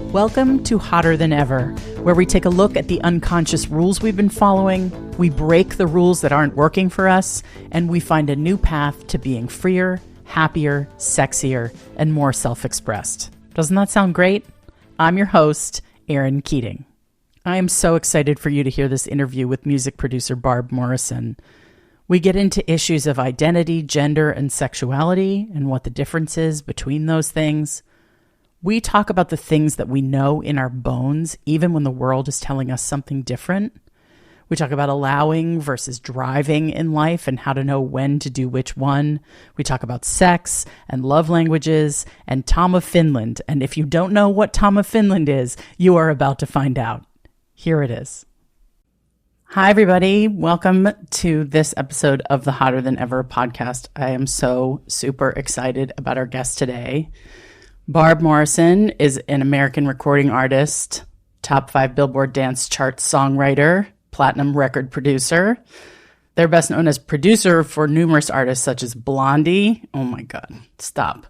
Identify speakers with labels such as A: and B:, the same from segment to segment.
A: Welcome to Hotter Than Ever, where we take a look at the unconscious rules we've been following, we break the rules that aren't working for us, and we find a new path to being freer, happier, sexier, and more self-expressed. Doesn't that sound great? I'm your host, Erin Keating. I am so excited for you to hear this interview with music producer Barb Morrison. We get into issues of identity, gender, and sexuality, and what the difference is between those things. We talk about the things that we know in our bones, even when the world is telling us something different. We talk about allowing versus driving in life and how to know when to do which one. We talk about sex and love languages and Tom of Finland. And if you don't know what Tom of Finland is, you are about to find out. Here it is. Hi, everybody. Welcome to this episode of the Hotter Than Ever podcast. I am so super excited about our guest today. Barb Morrison is an American recording artist, top 5 Billboard dance chart songwriter, platinum record producer. They're best known as producer for numerous artists such as Blondie, oh my God, stop,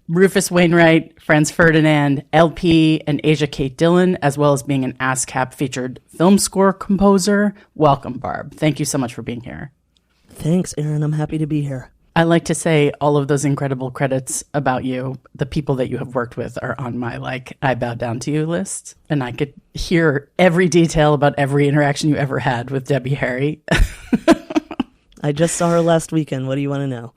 A: Rufus Wainwright, Franz Ferdinand, LP, and Asia Kate Dillon, as well as being an ASCAP featured film score composer. Welcome, Barb. Thank you so much for being here.
B: Thanks, Erin. I'm happy to be here.
A: I like to say all of those incredible credits about you, the people that you have worked with are on my, I bow down to you list. And I could hear every detail about every interaction you ever had with Debbie Harry.
B: I just saw her last weekend. What do you want to know?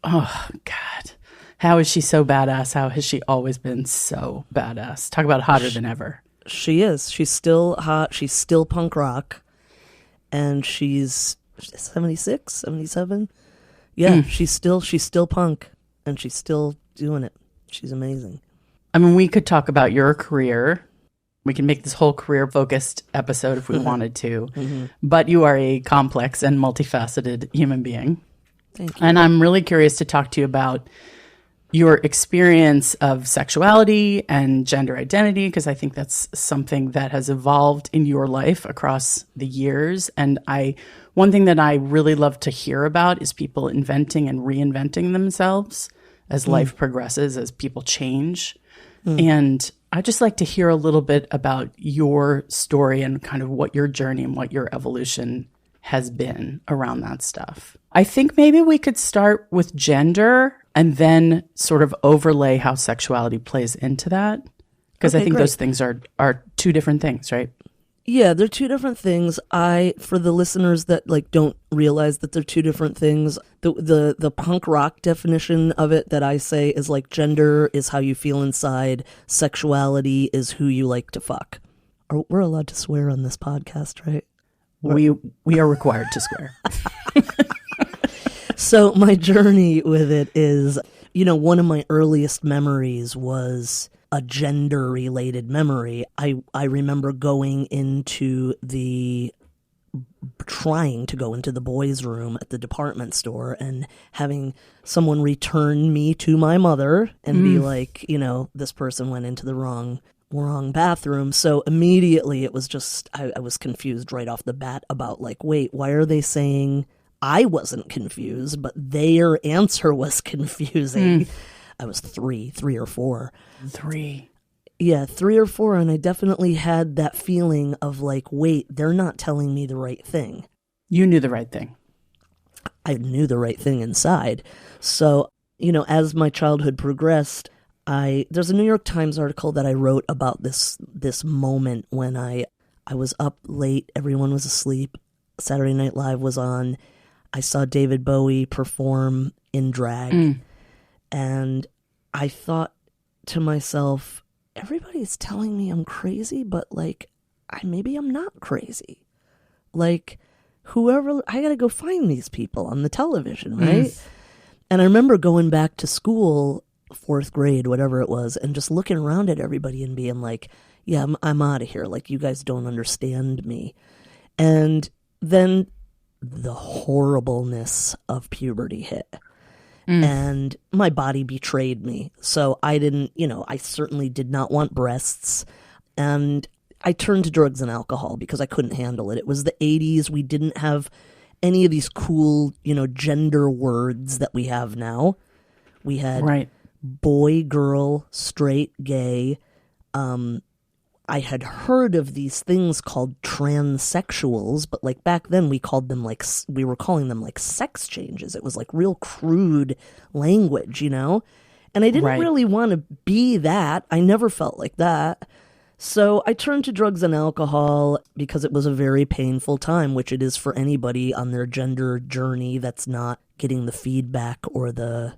A: Oh, God. How is she so badass? How has she always been so badass? Talk about hotter than ever.
B: She is. She's still hot. She's still punk rock. And she's 76, 77. Yeah, she's still punk, and she's still doing it. She's amazing.
A: I mean, we could talk about your career. We can make this whole career-focused episode if we wanted to. Mm-hmm. But you are a complex and multifaceted human being.
B: Thank you.
A: And I'm really curious to talk to you about your experience of sexuality and gender identity, because I think that's something that has evolved in your life across the years. And one thing that I really love to hear about is people inventing and reinventing themselves as life progresses, as people change. And I just like to hear a little bit about your story and kind of what your journey and what your evolution has been around that stuff. I think maybe we could start with gender and then sort of overlay how sexuality plays into that. Because I think those things are two different things, right?
B: Yeah, they're two different things. For the listeners that don't realize that they're two different things, the punk rock definition of it that I say is gender is how you feel inside, sexuality is who you like to fuck. We're allowed to swear on this podcast, right?
A: We are required to swear.
B: So my journey with it is, one of my earliest memories was a gender-related memory. I remember trying to go into the boys' room at the department store and having someone return me to my mother and be like, this person went into the wrong bathroom. So immediately it was just, I was confused right off the bat about wait, why are they saying I wasn't confused, but their answer was confusing. I was three or four. Yeah, 3 or 4, and I definitely had that feeling of wait, they're not telling me the right thing.
A: You knew the right thing.
B: I knew the right thing inside. So, as my childhood progressed, there's a New York Times article that I wrote about this moment when I was up late, everyone was asleep, Saturday Night Live was on, I saw David Bowie perform in drag, and I thought to myself, everybody's telling me I'm crazy, but maybe I'm not crazy. Whoever, I gotta go find these people on the television, right? And I remember going back to school, 4th grade, whatever it was, and just looking around at everybody and being yeah, I'm out of here. You guys don't understand me. And then the horribleness of puberty hit. And my body betrayed me. So I didn't, I certainly did not want breasts. And I turned to drugs and alcohol because I couldn't handle it. It was the 80s. We didn't have any of these cool, gender words that we have now. We had boy, girl, straight, gay, I had heard of these things called transsexuals, but like back then we were calling them like sex changes. It was like real crude language, you know? And I didn't really want to be that. I never felt like that. So I turned to drugs and alcohol because it was a very painful time, which it is for anybody on their gender journey that's not getting the feedback or the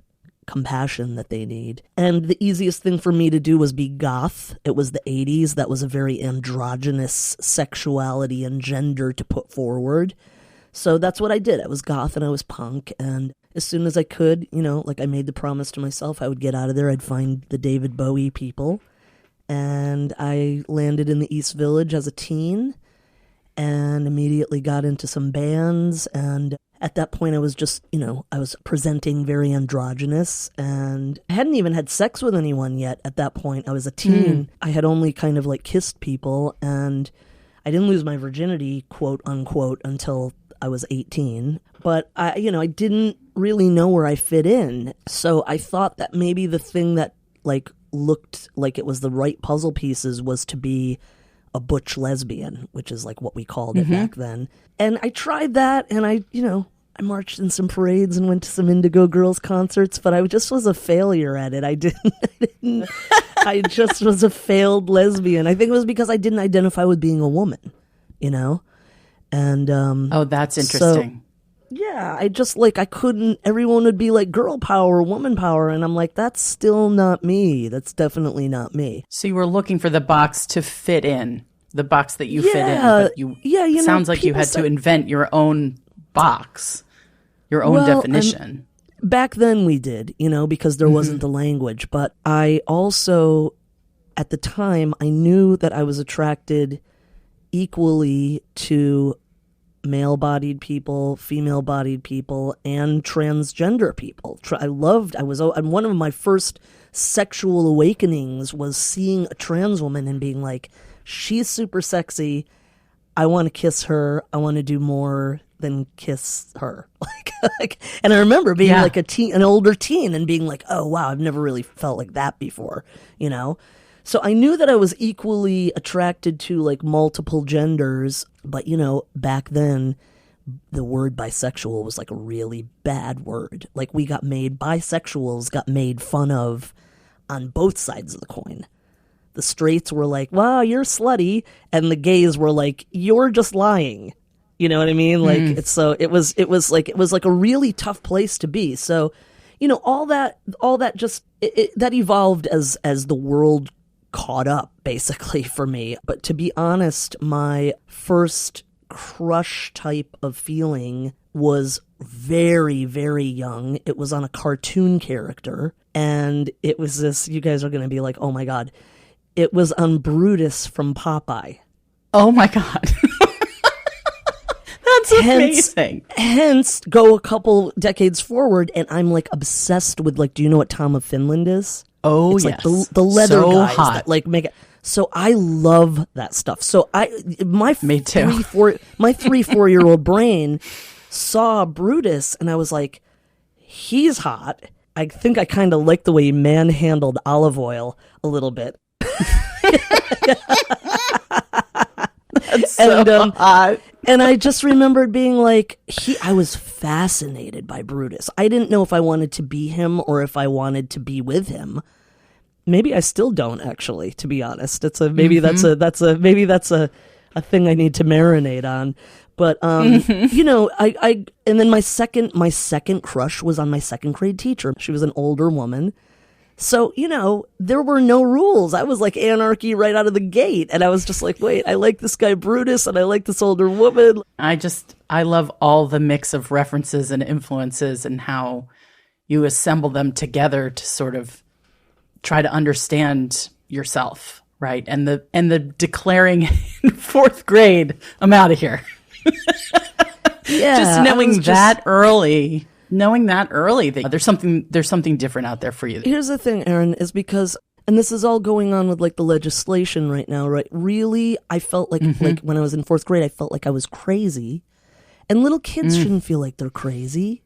B: compassion that they need. And the easiest thing for me to do was be goth. It was the 80s. That was a very androgynous sexuality and gender to put forward. So that's what I did. I was goth and I was punk. And as soon as I could, you know, like I made the promise to myself, I would get out of there. I'd find the David Bowie people. And I landed in the East Village as a teen and immediately got into some bands. And at that point, I was just, you know, I was presenting very androgynous, and I hadn't even had sex with anyone yet at that point. I was a teen. I had only kind of like kissed people, and I didn't lose my virginity, quote unquote, until I was 18. But I didn't really know where I fit in. So I thought that maybe the thing that like looked like it was the right puzzle pieces was to be a butch lesbian, which is like what we called it back then. And I tried that, and I marched in some parades and went to some Indigo Girls concerts, but I just was a failure at it. I just was a failed lesbian. I think it was because I didn't identify with being a woman, you know? And
A: oh, that's interesting.
B: Yeah, I just like, I couldn't, everyone would be like girl power, woman power. And I'm like, that's still not me. That's definitely not me.
A: So you were looking for the box to fit in, the box that you fit in. But it sounds like you had to invent your own box, your own definition.
B: Back then we did, you know, because there wasn't the language. But I also, at the time, I knew that I was attracted equally to male-bodied people, female-bodied people, and transgender people. And one of my first sexual awakenings was seeing a trans woman and being like, she's super sexy. I want to kiss her. I want to do more than kiss her. And I remember being like an older teen and being like, oh wow, I've never really felt like that before, you know? So I knew that I was equally attracted to like multiple genders, but you know, back then the word bisexual was like a really bad word. Like bisexuals got made fun of on both sides of the coin. The straights were like, wow, you're slutty. And the gays were like, you're just lying. You know what I mean? Like, it was like a really tough place to be. So, you know, all that just, that evolved as the world caught up basically for me. But to be honest, my first crush type of feeling was very, very young. It was on a cartoon character. And it was this, you guys are going to be like, oh my God. It was on Brutus from Popeye.
A: Oh my God. That's amazing.
B: Hence, go a couple decades forward, and I'm like obsessed with like, do you know what Tom of Finland is?
A: Oh,
B: it's
A: yes.
B: Like the leather
A: so
B: guys
A: hot.
B: that like make it. So I love that stuff. So
A: Me too.
B: 3-4-year-old brain saw Brutus, and I was like, he's hot. I think I kind of like the way he manhandled olive oil a little bit.
A: That's so hot.
B: And I just remembered being like, I was fascinated by Brutus. I didn't know if I wanted to be him or if I wanted to be with him. Maybe I still don't, actually, to be honest. Maybe that's a thing I need to marinate on. But you know, and then my second crush was on my second grade teacher. She was an older woman. So, you know, there were no rules. I was like anarchy right out of the gate. And I was just like, wait, I like this guy Brutus and I like this older woman.
A: I love all the mix of references and influences and how you assemble them together to sort of try to understand yourself, right? And the declaring in fourth grade, I'm out of here.
B: Yeah,
A: just knowing that early. Knowing that early that there's something different out there for you.
B: Here's the thing, Aaron, is because, and this is all going on with like the legislation right now, right? Really, I felt like when I was in fourth grade, I felt like I was crazy. And little kids shouldn't feel like they're crazy.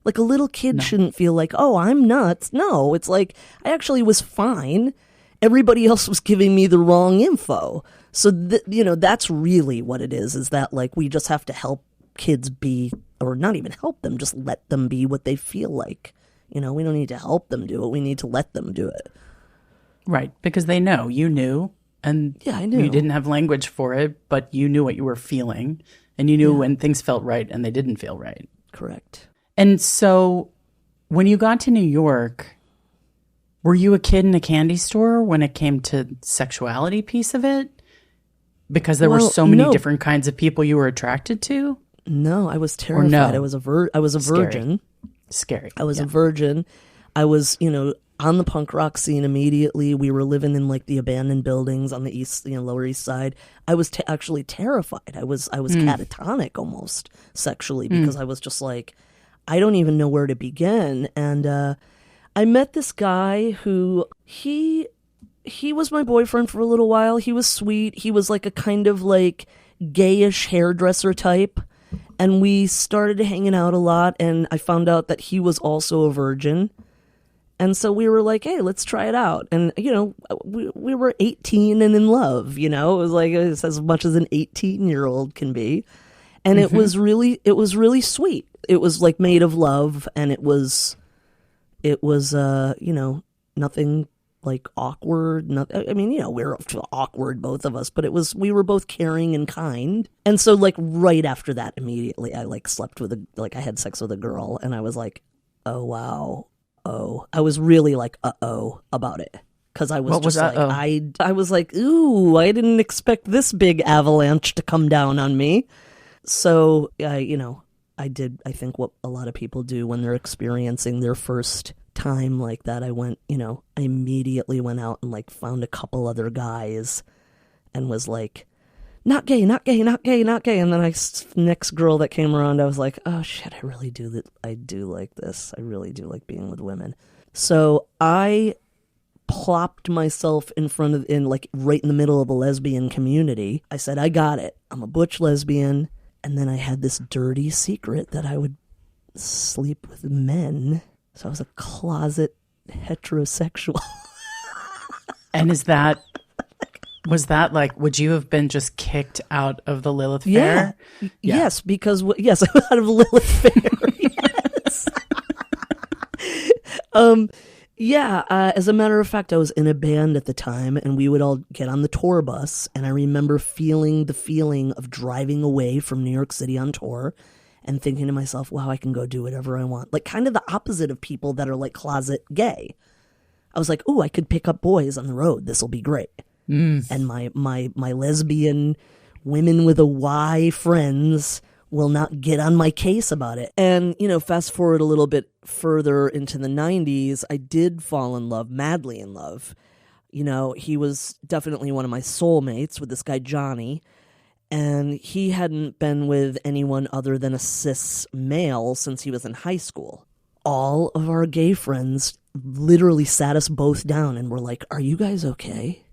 B: Like a little kid shouldn't feel like, oh, I'm nuts. No, it's like I actually was fine. everybody else was giving me the wrong info. So, that's really what it is that like we just have to help kids be, or not even help them, just let them be what they feel like. We don't need to help them do it. We need to let them do it.
A: Right, because they know. You knew, and
B: yeah, I knew.
A: You didn't have language for it, but you knew what you were feeling, and you knew when things felt right and they didn't feel right.
B: Correct.
A: And so when you got to New York, were you a kid in a candy store when it came to sexuality piece of it? Because there were so many different kinds of people you were attracted to?
B: No, I was terrified.
A: No?
B: I was a virgin.
A: Scary.
B: I was a virgin. I was, on the punk rock scene immediately. We were living in like the abandoned buildings on the east, Lower East Side. I was actually terrified. I was catatonic almost sexually because I was just like, I don't even know where to begin. And I met this guy who he was my boyfriend for a little while. He was sweet. He was like a kind of like gayish hairdresser type. And we started hanging out a lot, and I found out that he was also a virgin. And so we were like, hey, let's try it out. And, we were 18 and in love, it was like it's as much as an 18-year-old can be. And it was really sweet. It was like made of love, and it was nothing like awkward. We're awkward, both of us, but we were both caring and kind. And so like right after that, immediately I like slept with I had sex with a girl, and I was like, oh wow. Oh, I was really like, about it. Cause I was
A: what
B: just
A: was
B: like, I was like, ooh, I didn't expect this big avalanche to come down on me. So I did, I think what a lot of people do when they're experiencing their first time like that. I immediately went out and like found a couple other guys and was like, not gay, not gay, not gay, not gay. And then next girl that came around, I was like, oh shit, I do like this. I really do like being with women. So I plopped myself right in the middle of a lesbian community. I said, I got it. I'm a butch lesbian. And then I had this dirty secret that I would sleep with men. So I was a closet heterosexual.
A: And was that like, would you have been just kicked out of the Lilith Fair?
B: Yeah. Yes, because, yes, I was out of Lilith Fair. Yes. As a matter of fact, I was in a band at the time, and we would all get on the tour bus, and I remember feeling the feeling of driving away from New York City on tour and thinking to myself, wow, I can go do whatever I want. Like kind of the opposite of people that are like closet gay. I was like, ooh, I could pick up boys on the road. This will be great. And my lesbian women with a Y friends will not get on my case about it. And, fast forward a little bit further into the 90s, I did fall in love, madly in love. He was definitely one of my soulmates with this guy, Johnny. And he hadn't been with anyone other than a cis male since he was in high school. All of our gay friends literally sat us both down and were like, are you guys okay?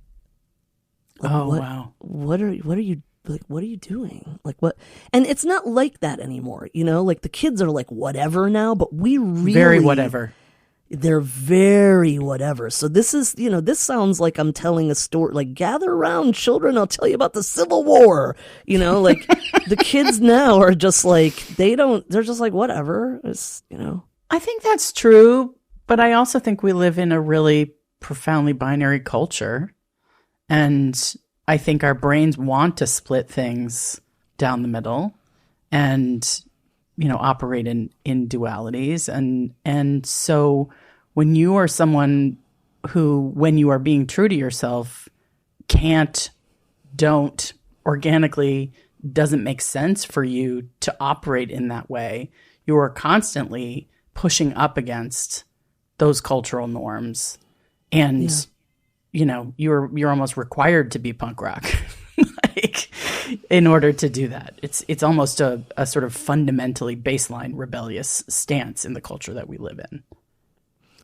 B: Like,
A: wow.
B: What are you like? What are you doing? Like what? And it's not like that anymore. Like the kids are like whatever now, but we really
A: very whatever.
B: They're very whatever. So this is this sounds like I'm telling a story. Like gather around, children. I'll tell you about the Civil War. Like the kids now are just like they're just like whatever. It's
A: I think that's true, but I also think we live in a really profoundly binary culture. And I think our brains want to split things down the middle and, operate in dualities. And so when you are someone who, when you are being true to yourself, don't organically, doesn't make sense for you to operate in that way, you are constantly pushing up against those cultural norms. And you're almost required to be punk rock like in order to do that. It's almost a sort of fundamentally baseline rebellious stance in the culture that we live in.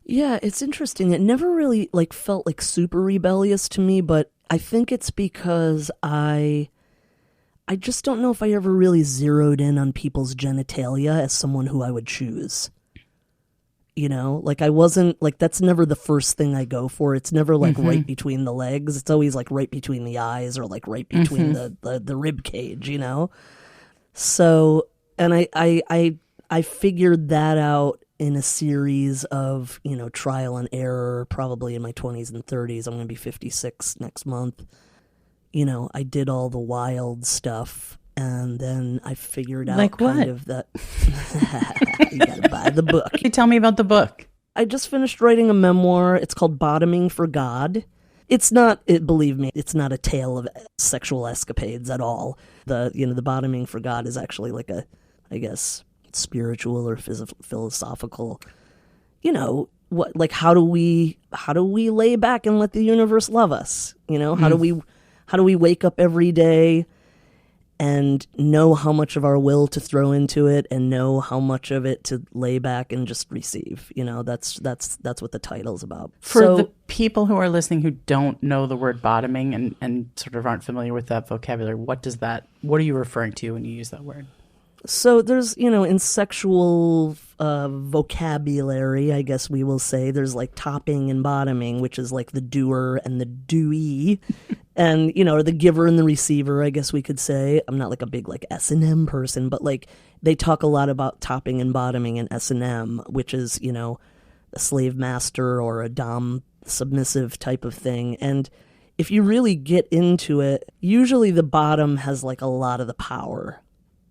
B: Yeah, it's interesting. It never really felt like super rebellious to me, but I think it's because I just don't know if I ever really zeroed in on people's genitalia as someone who I would choose. You know, like I wasn't like, that's never the first thing I go for. It's never like right between the legs. It's always like right between the eyes or like right between the rib cage, you know? So, and I figured that out in a series of, you know, trial and error, probably in my 20s and 30s. I'm going to be 56 next month. You know, I did all the wild stuff. And then I figured out
A: like
B: kind
A: what?
B: of that you gotta buy the book.
A: Can you tell me about the book?
B: I just finished writing a memoir. It's called Bottoming for God. It's not, believe me, it's not a tale of sexual escapades at all. The Bottoming for God is actually like a, I guess, spiritual or philosophical, you know, what, like how do we lay back and let the universe love us? You know, how do we wake up every day and know how much of our will to throw into it and know how much of it to lay back and just receive. You know, that's what the title's about.
A: For the people who are listening who don't know the word bottoming and sort of aren't familiar with that vocabulary, what are you referring to when you use that word?
B: So there's, you know, in sexual vocabulary, I guess we will say, there's like topping and bottoming, which is like the doer and the doee. And, you know, or the giver and the receiver, I guess we could say. I'm not like a big like S&M person, but like they talk a lot about topping and bottoming in S&M, which is, you know, a slave master or a dom submissive type of thing. And if you really get into it, usually the bottom has like a lot of the power.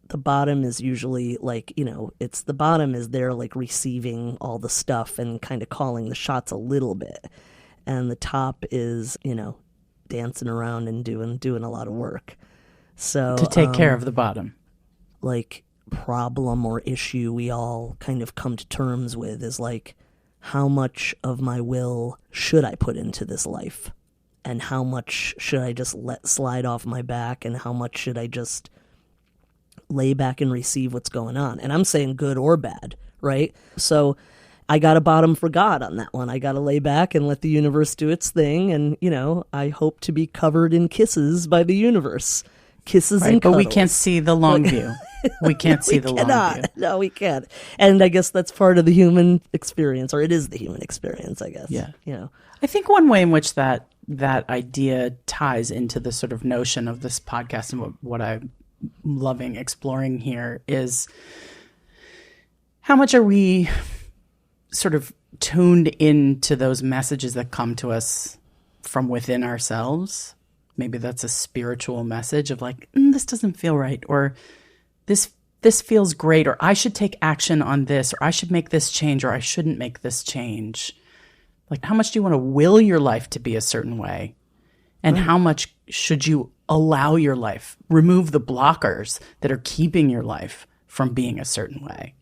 B: The bottom is usually like, you know, the bottom is there like receiving all the stuff and kind of calling the shots a little bit. And the top is, you know, dancing around and doing a lot of work. So
A: to take care of the bottom.
B: Like problem or issue we all kind of come to terms with is like, how much of my will should I put into this life? And how much should I just let slide off my back? And how much should I just lay back and receive what's going on? And I'm saying good or bad, right? So I got a bottom for God on that one. I got to lay back and let the universe do its thing. And, you know, I hope to be covered in kisses by the universe. Kisses and cuddles.
A: But we can't see the long view. We can't see the long view.
B: No, we can't. And I guess that's part of the human experience, or it is the human experience, I guess.
A: Yeah.
B: You know,
A: I think one way in which that idea ties into the sort of notion of this podcast and what I'm loving exploring here is how much are we sort of tuned into those messages that come to us from within ourselves. Maybe that's a spiritual message of like, this doesn't feel right, or this feels great, or I should take action on this, or I should make this change, or I shouldn't make this change. Like, how much do you want to will your life to be a certain way? And how much should you allow your life, remove the blockers that are keeping your life from being a certain way?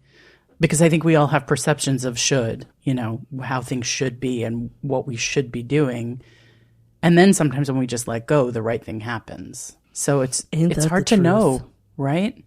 A: Because I think we all have perceptions of should, you know, how things should be and what we should be doing. And then sometimes when we just let go, the right thing happens. So it's hard to know, right?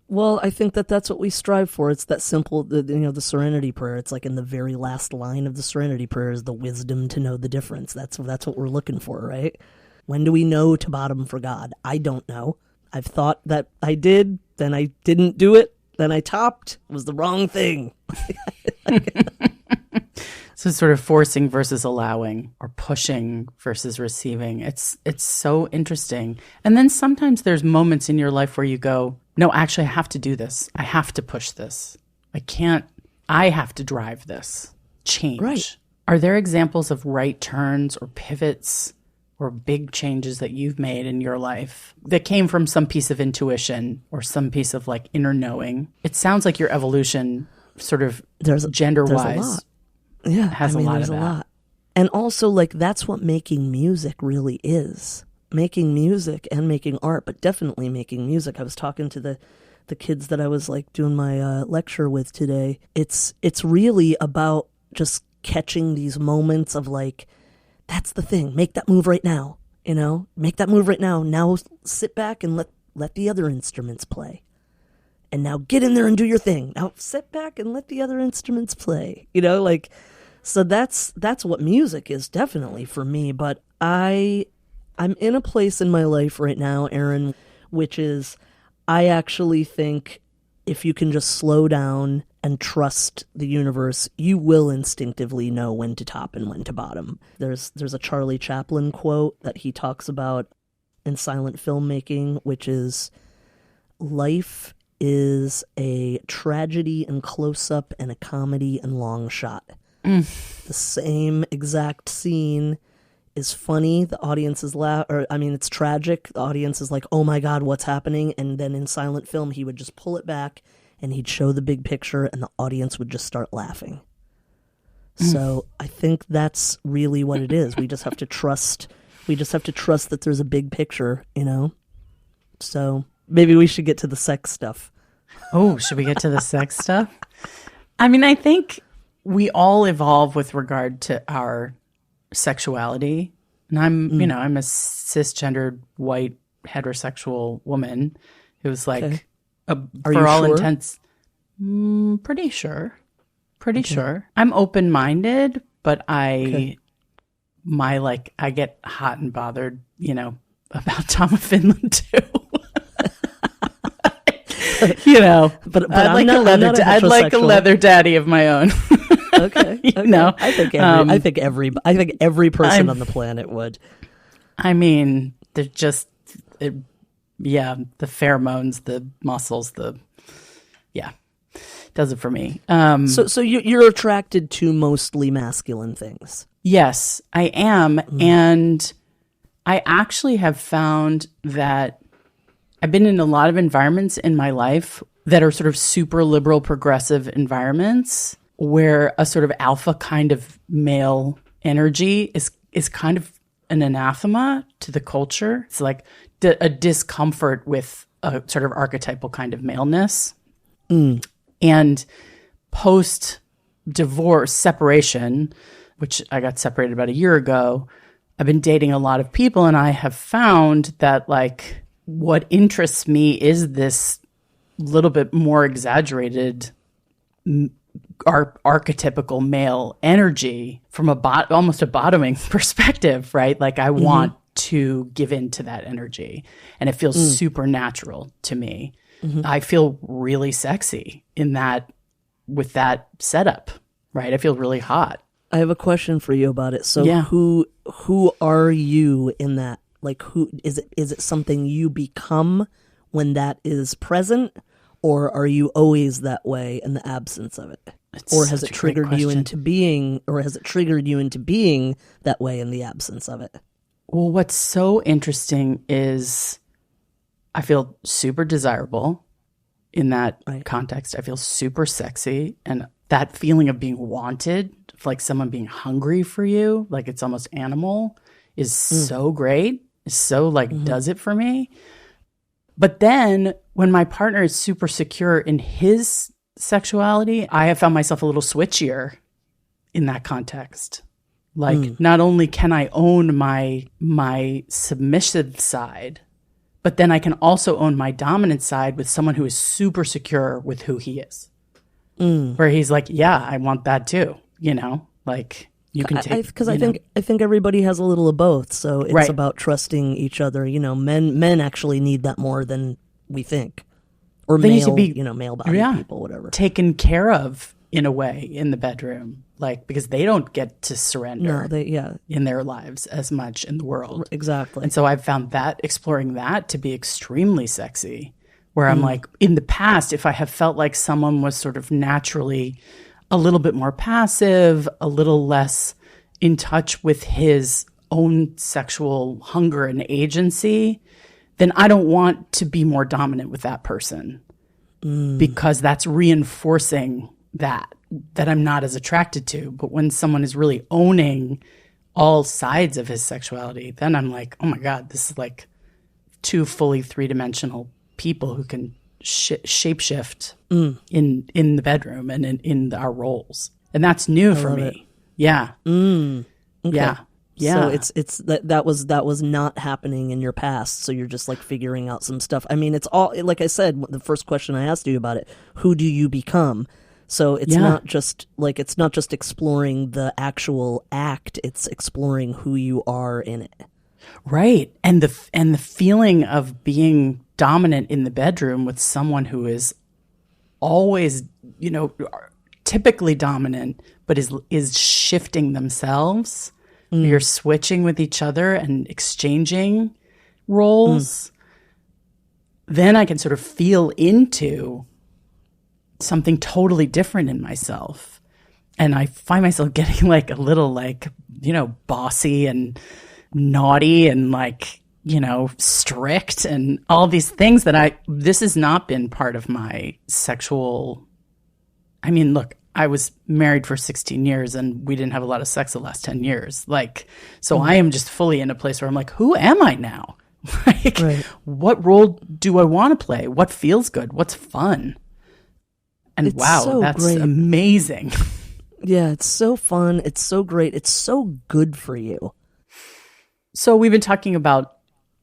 B: Well, I think that's what we strive for. It's that simple, the Serenity Prayer. It's like in the very last line of the Serenity Prayer is the wisdom to know the difference. That's what we're looking for, right? When do we know to bottom for God? I don't know. I've thought that I did, then I didn't do it. Then I topped. It was the wrong thing.
A: So it's sort of forcing versus allowing, or pushing versus receiving. It's so interesting. And then sometimes there's moments in your life where you go, no, actually I have to do this. I have to push this. I have to drive this change.
B: Right.
A: Are there examples of right turns or pivots or big changes that you've made in your life that came from some piece of intuition or some piece of like inner knowing? It sounds like your evolution sort of gender-wise has a lot of that.
B: And also, like, that's what making music really is. Making music and making art, but definitely making music. I was talking to the kids that I was like doing my lecture with today. It's really about just catching these moments of like, that's the thing. Make that move right now. You know, make that move right now. Now sit back and let the other instruments play. And now get in there and do your thing. Now sit back and let the other instruments play. You know, like, so that's what music is definitely for me. But I'm in a place in my life right now, Aaron, which is I actually think if you can just slow down and trust the universe, you will instinctively know when to top and when to bottom. There's a Charlie Chaplin quote that he talks about in silent filmmaking, which is, life is a tragedy in close-up and a comedy in long shot. The same exact scene is funny, the audience is it's tragic, the audience is like, oh my god, what's happening? And then in silent film, he would just pull it back and he'd show the big picture and the audience would just start laughing. So I think that's really what it is. We just have to trust that there's a big picture, you know? So maybe we should get to the sex stuff.
A: Oh, should we get to the sex stuff? I mean, I think we all evolve with regard to our sexuality. And I'm a cisgendered, white, heterosexual woman who's like, for all intents, pretty sure. Sure. I'm open-minded, but I get hot and bothered, about Tom of Finland too. But I'd like a leather daddy of my own.
B: Okay. I think every person on the planet would.
A: I mean, they're just, the pheromones, the muscles, does it for me.
B: So you're attracted to mostly masculine things.
A: Yes, I am. And I actually have found that I've been in a lot of environments in my life that are sort of super liberal, progressive environments where a sort of alpha kind of male energy is kind of an anathema to the culture. It's like a discomfort with a sort of archetypal kind of maleness. And post-divorce separation, which I got separated about a year ago, I've been dating a lot of people, and I have found that, like, what interests me is this little bit more exaggerated archetypical male energy from almost a bottoming perspective, right? Like, I want to give in to that energy, and it feels supernatural to me. I feel really sexy with that setup, right? I feel really hot.
B: I have a question for you about it. So who are you in that? Like, who is it? Is it something you become when that is present, or are you always that way in the absence of it? Or has it triggered you into being that way in the absence of it?
A: Well, what's so interesting is I feel super desirable in that context. I feel super sexy, and that feeling of being wanted, like someone being hungry for you, like it's almost animal, is so great. It's so does it for me. But then when my partner is super secure in his sexuality, I have found myself a little switchier in that context. Like, not only can I own my submissive side, but then I can also own my dominant side with someone who is super secure with who he is. Where he's like, yeah, I want that too. Like, you can take.
B: Because I think everybody has a little of both. So it's about trusting each other. Men actually need that more than we think, or they male, need to be, male bodied people, whatever,
A: taken care of in a way in the bedroom, like, because they don't get to surrender in their lives as much in the world.
B: Exactly.
A: And so I've found that exploring that to be extremely sexy, where I'm like, in the past, if I have felt like someone was sort of naturally a little bit more passive, a little less in touch with his own sexual hunger and agency, then I don't want to be more dominant with that person because that's reinforcing that I'm not as attracted to. But when someone is really owning all sides of his sexuality, then I'm like, oh my God, this is like two fully three-dimensional people who can shapeshift in the bedroom and in our roles. And that's new for me. Yeah.
B: Okay.
A: Yeah.
B: So it's that was not happening in your past. So you're just like figuring out some stuff. I mean, it's all, like I said, the first question I asked you about it, who do you become? So it's not just exploring the actual act, it's exploring who you are in it.
A: Right. And the feeling of being dominant in the bedroom with someone who is always, typically dominant, but is shifting themselves. You're switching with each other and exchanging roles. Then I can sort of feel into something totally different in myself. And I find myself getting like a little like, bossy and naughty and like, strict and all these things that this has not been part of my sexual. I mean, look, I was married for 16 years and we didn't have a lot of sex the last 10 years. Like, so I am just fully in a place where I'm like, who am I now? Like, what role do I want to play? What feels good? What's fun? And
B: it's
A: wow,
B: so
A: that's
B: great.
A: Amazing.
B: Yeah, it's so fun. It's so great. It's so good for you.
A: So we've been talking about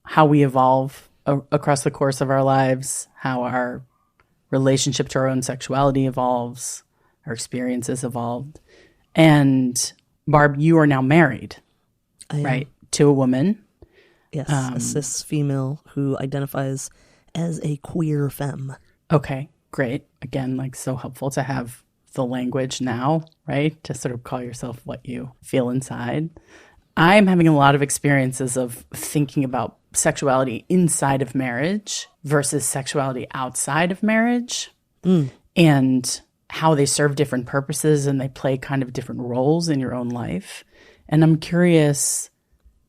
A: how we evolve across the course of our lives, how our relationship to our own sexuality evolves, our experiences evolved. And Barb, you are now married, right, to a woman.
B: Yes, a cis female who identifies as a queer femme.
A: Okay, great. Again, like so helpful to have the language now, right, to sort of call yourself what you feel inside. I'm having a lot of experiences of thinking about sexuality inside of marriage versus sexuality outside of marriage and how they serve different purposes and they play kind of different roles in your own life. And I'm curious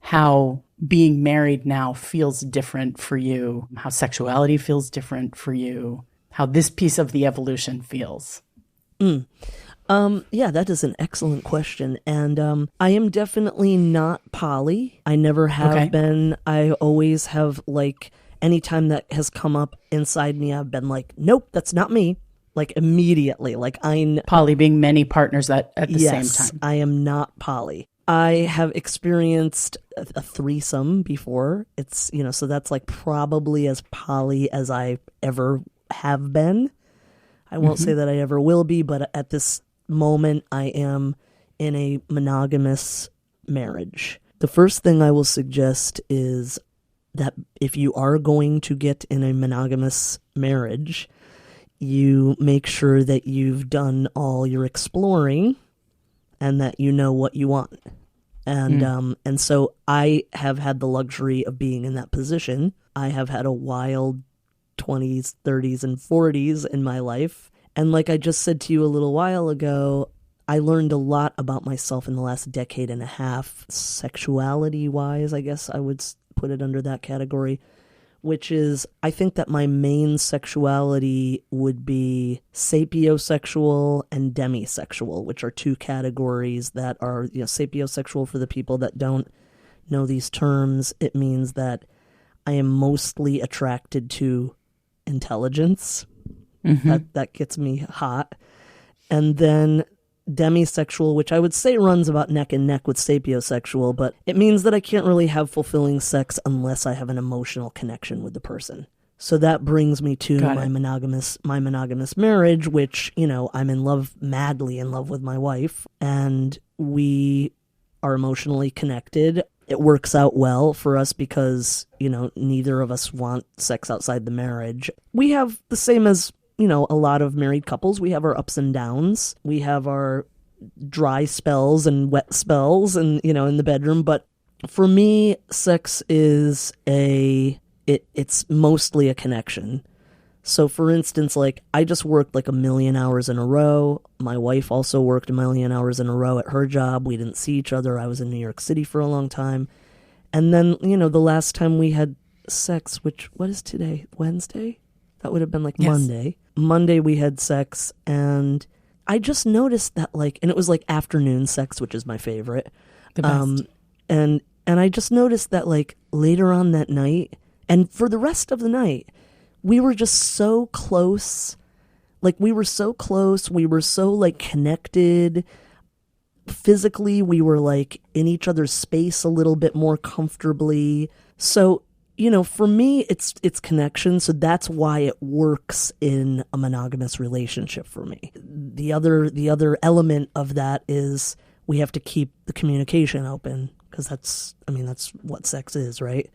A: how being married now feels different for you, how sexuality feels different for you, how this piece of the evolution feels.
B: Yeah, that is an excellent question. And I am definitely not poly. I never have been. I always have, like, anytime that has come up inside me, I've been like, nope, that's not me. Like, immediately. Like,
A: poly being many partners at the same time.
B: I am not poly. I have experienced a threesome before. It's, so that's like probably as poly as I ever have been. I won't say that I ever will be, but at this moment, I am in a monogamous marriage. The first thing I will suggest is that if you are going to get in a monogamous marriage, you make sure that you've done all your exploring and that you know what you want. And so I have had the luxury of being in that position. I have had a wild 20s, 30s, and 40s in my life. And like I just said to you a little while ago, I learned a lot about myself in the last decade and a half, sexuality-wise, I guess I would put it under that category, which is, I think that my main sexuality would be sapiosexual and demisexual, which are two categories that are, sapiosexual, for the people that don't know these terms, it means that I am mostly attracted to intelligence. That gets me hot. And then demisexual, which I would say runs about neck and neck with sapiosexual, but it means that I can't really have fulfilling sex unless I have an emotional connection with the person. So that brings me to my monogamous marriage, which, I'm in love, madly in love with my wife, and we are emotionally connected. It works out well for us because, neither of us want sex outside the marriage. We have the same as, a lot of married couples. We have our ups and downs. We have our dry spells and wet spells and, in the bedroom. But for me, sex is it's mostly a connection. So for instance, like I just worked like 1,000,000 hours in a row. My wife also worked 1,000,000 hours in a row at her job. We didn't see each other. I was in New York City for a long time. And then, the last time we had sex, what is today? Wednesday? That would have been like Monday. Monday we had sex, and I just noticed that and it was like afternoon sex, which is my favorite.
A: The best.
B: And I just noticed that later on that night, and for the rest of the night, we were just so close. We were so close. We were so connected. Physically, we were in each other's space a little bit more comfortably. So, for me, it's connection. So that's why it works in a monogamous relationship for me. The other element of that is we have to keep the communication open because that's what sex is, right?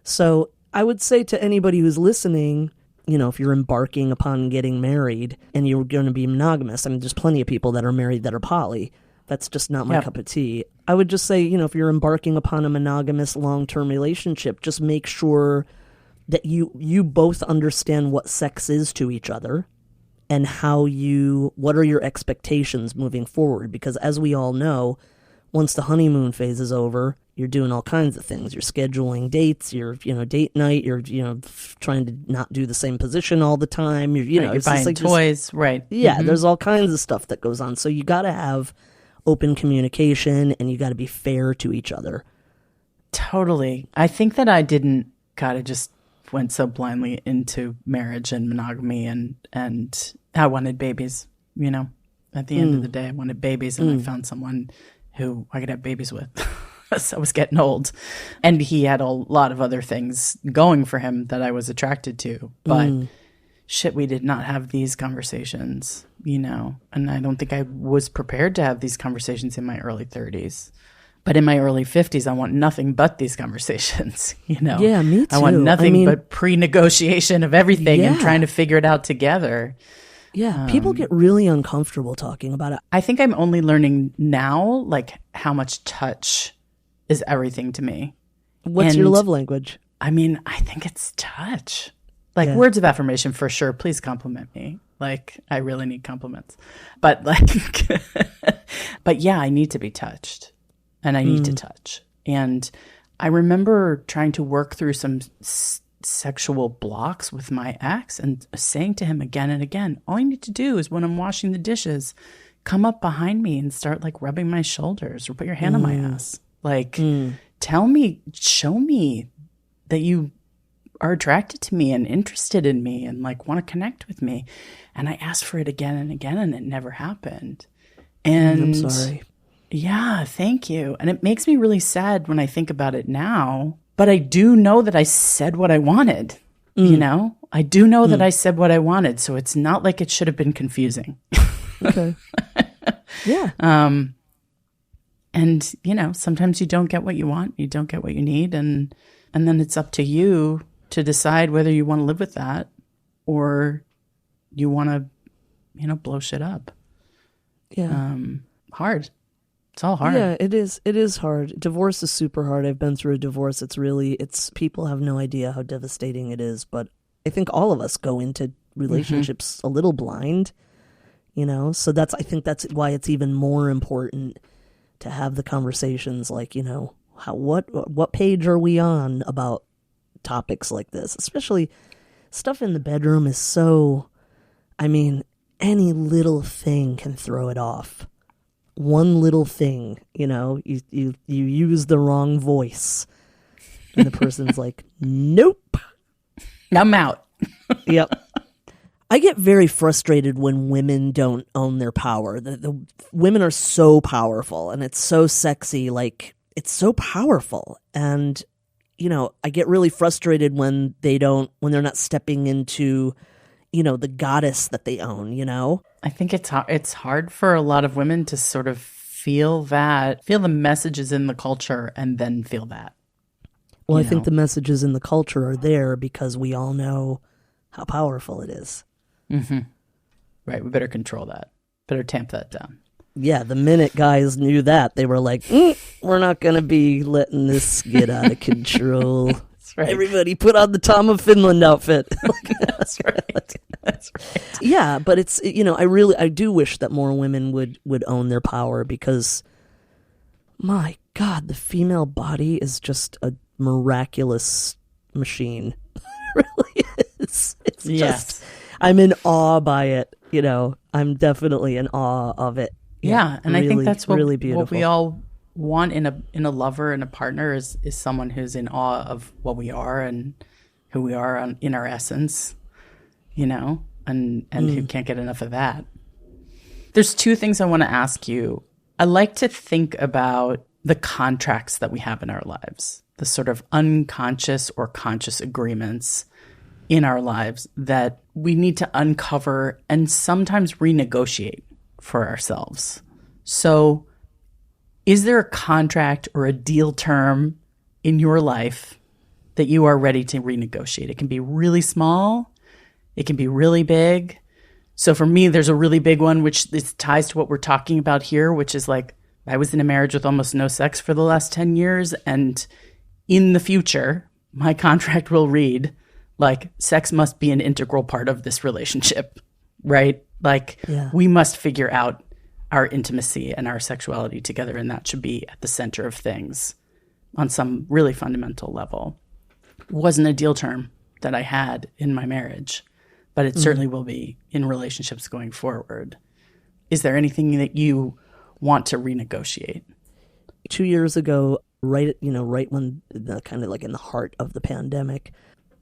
B: So I would say to anybody who's listening, if you're embarking upon getting married and you're going to be monogamous, I mean, there's plenty of people that are married that are poly. That's just not my cup of tea. I would just say, if you're embarking upon a monogamous long-term relationship, just make sure that you both understand what sex is to each other and what are your expectations moving forward. Because as we all know, once the honeymoon phase is over, you're doing all kinds of things. You're scheduling dates, you're, date night, you're, trying to not do the same position all the time. You're
A: it's buying toys, right.
B: Yeah, there's all kinds of stuff that goes on. So you got to have open communication and you got to be fair to each other.
A: Totally. I think that I didn't just went so blindly into marriage and monogamy and I wanted babies, At the end of the day, I wanted babies and I found someone who I could have babies with. So I was getting old. And he had a lot of other things going for him that I was attracted to. But shit, we did not have these conversations, And I don't think I was prepared to have these conversations in my early 30s. But in my early 50s, I want nothing but these conversations,
B: Yeah, me too.
A: I want nothing but pre-negotiation of everything and trying to figure it out together.
B: Yeah, people get really uncomfortable talking about it.
A: I think I'm only learning now, how much touch is everything to me.
B: What's your love language?
A: I mean, I think it's touch. Words of affirmation for sure. Please compliment me. I really need compliments. But but yeah, I need to be touched and I need to touch. And I remember trying to work through some sexual blocks with my ex and saying to him again and again, all you need to do is when I'm washing the dishes, come up behind me and start rubbing my shoulders or put your hand on my ass. Tell me, show me that you are attracted to me and interested in me and want to connect with me. And I asked for it again and again and it never happened. And
B: I'm sorry.
A: Yeah, thank you. And it makes me really sad when I think about it now. But I do know that I said what I wanted, I do know that I said what I wanted. So it's not like it should have been confusing.
B: Okay. Yeah.
A: And, sometimes you don't get what you want. You don't get what you need. And then it's up to you to decide whether you want to live with that or you want to, blow shit up.
B: Yeah.
A: Hard. It's all hard.
B: Yeah, it is. It is hard. Divorce is super hard. I've been through a divorce. It's people have no idea how devastating it is. But I think all of us go into relationships a little blind, So I think that's why it's even more important to have the conversations what page are we on about topics like this? Especially stuff in the bedroom is so, any little thing can throw it off. One little thing, you use the wrong voice and the person's like, nope.
A: I'm out.
B: Yep. I get very frustrated when women don't own their power. The women are so powerful and it's so sexy. It's so powerful. And, I get really frustrated when they're not stepping into, the goddess that they own,
A: I think it's hard for a lot of women to sort of feel the messages in the culture and then feel that.
B: Well, I think the messages in the culture are there because we all know how powerful it is.
A: Mm-hmm. Right. We better control that. Better tamp that down.
B: Yeah. The minute guys knew that, they were like, we're not going to be letting this get out of control. That's right. Everybody put on the Tom of Finland outfit.
A: That's right. That's right.
B: Yeah. But it's, I do wish that more women would own their power because, my God, the female body is just a miraculous machine. It really is. It's just, I'm in awe by it. I'm definitely in awe of it.
A: Yeah, and really, I think that's
B: really beautiful.
A: What we all want in a lover and a partner is someone who's in awe of what we are and who we are in our essence, and who can't get enough of that. There's two things I want to ask you. I like to think about the contracts that we have in our lives, the sort of unconscious or conscious agreements in our lives that we need to uncover and sometimes renegotiate for ourselves. So is there a contract or a deal term in your life that you are ready to renegotiate? It can be really small It can be really big. So for me, there's a really big one, which is ties to what we're talking about here, which is like, I was in a marriage with almost no sex for the last 10 years. And in the future, my contract will read, like, sex must be an integral part of this relationship, right? Like, we must figure out our intimacy and our sexuality together, and that should be at the center of things on some really fundamental level. It wasn't a deal term that I had in my marriage, but it certainly will be in relationships going forward. Is there anything that you want to renegotiate?
B: 2 years ago, right when kind of like in the heart of the pandemic,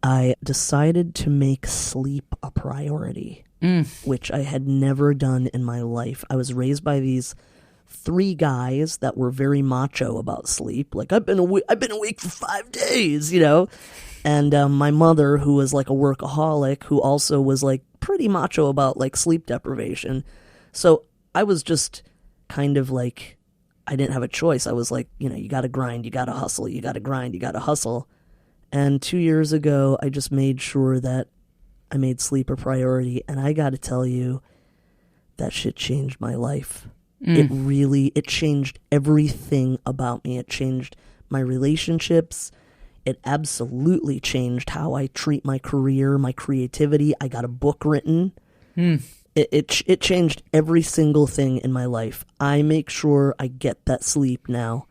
B: I decided to make sleep a priority, which I had never done in my life. I was raised by these 3 guys that were very macho about sleep. Like, I've been awake for 5 days, And my mother, who was like a workaholic, who also was like pretty macho about like sleep deprivation. So I was just kind of like, I didn't have a choice. I was like, you got to grind, you got to hustle, you got to grind, you got to hustle. And 2 years ago, I just made sure that I made sleep a priority. And I got to tell you, that shit changed my life. It changed everything about me. It changed my relationships. It absolutely changed how I treat my career, my creativity. I got a book written. It changed every single thing in my life. I make sure I get that sleep now.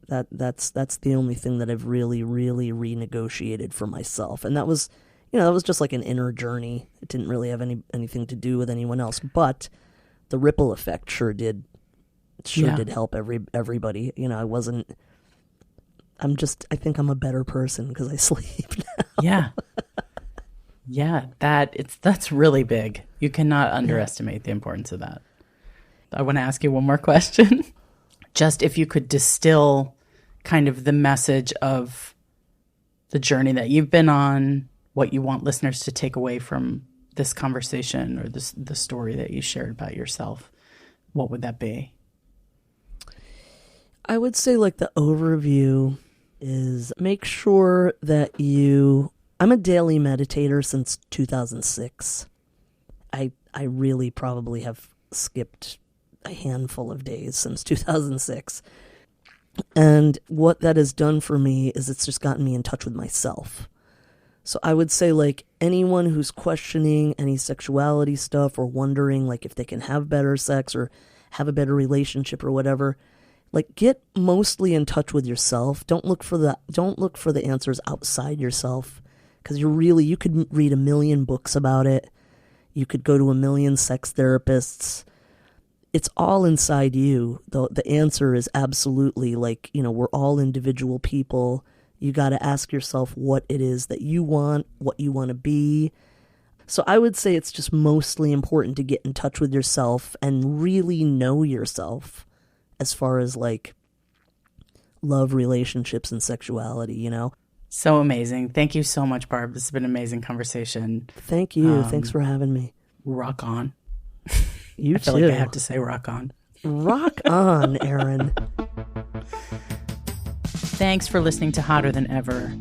B: That's the only thing that I've really, really renegotiated for myself. And that was, that was just like an inner journey. It didn't really have anything to do with anyone else, but the ripple effect sure did help everybody. I think I'm a better person because I sleep now.
A: Yeah, that's really big. You cannot underestimate the importance of that. I want to ask you one more question. Just if you could distill kind of the message of the journey that you've been on, what you want listeners to take away from this conversation or the story that you shared about yourself, what would that be?
B: I would say like the overview is make sure that I'm a daily meditator since 2006. I really probably have skipped a handful of days since 2006. And what that has done for me is it's just gotten me in touch with myself. So I would say like anyone who's questioning any sexuality stuff or wondering like if they can have better sex or have a better relationship or whatever, like get mostly in touch with yourself. Don't look for the answers outside yourself, because you could read 1 million books about it. You could go to 1 million sex therapists. It's all inside you. The answer is absolutely like, we're all individual people. You got to ask yourself what it is that you want, what you want to be. So I would say it's just mostly important to get in touch with yourself and really know yourself as far as like love, relationships, and sexuality,
A: So amazing. Thank you so much, Barb. This has been an amazing conversation.
B: Thank you. Thanks for having me.
A: Rock on.
B: You
A: I feel like I have to say rock on.
B: Rock on, Aaron.
A: Thanks for listening to Hotter Than Ever.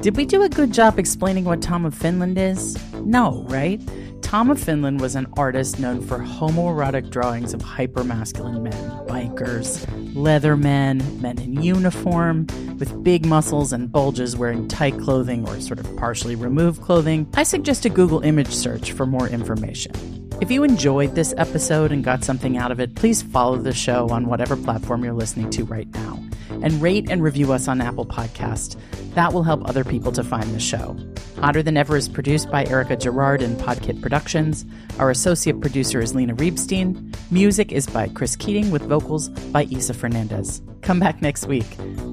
A: Did we do a good job explaining what Tom of Finland is? No, right? Tom of Finland was an artist known for homoerotic drawings of hypermasculine men, bikers, leather men in uniform, with big muscles and bulges wearing tight clothing or sort of partially removed clothing. I suggest a Google image search for more information. If you enjoyed this episode and got something out of it, please follow the show on whatever platform you're listening to right now, and rate and review us on Apple Podcast. That will help other people to find the show. Hotter Than Ever is produced by Erica Gerard and Podkit Productions. Our associate producer is Lena Reebstein. Music is by Chris Keating with vocals by Isa Fernandez. Come back next week.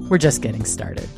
A: We're just getting started.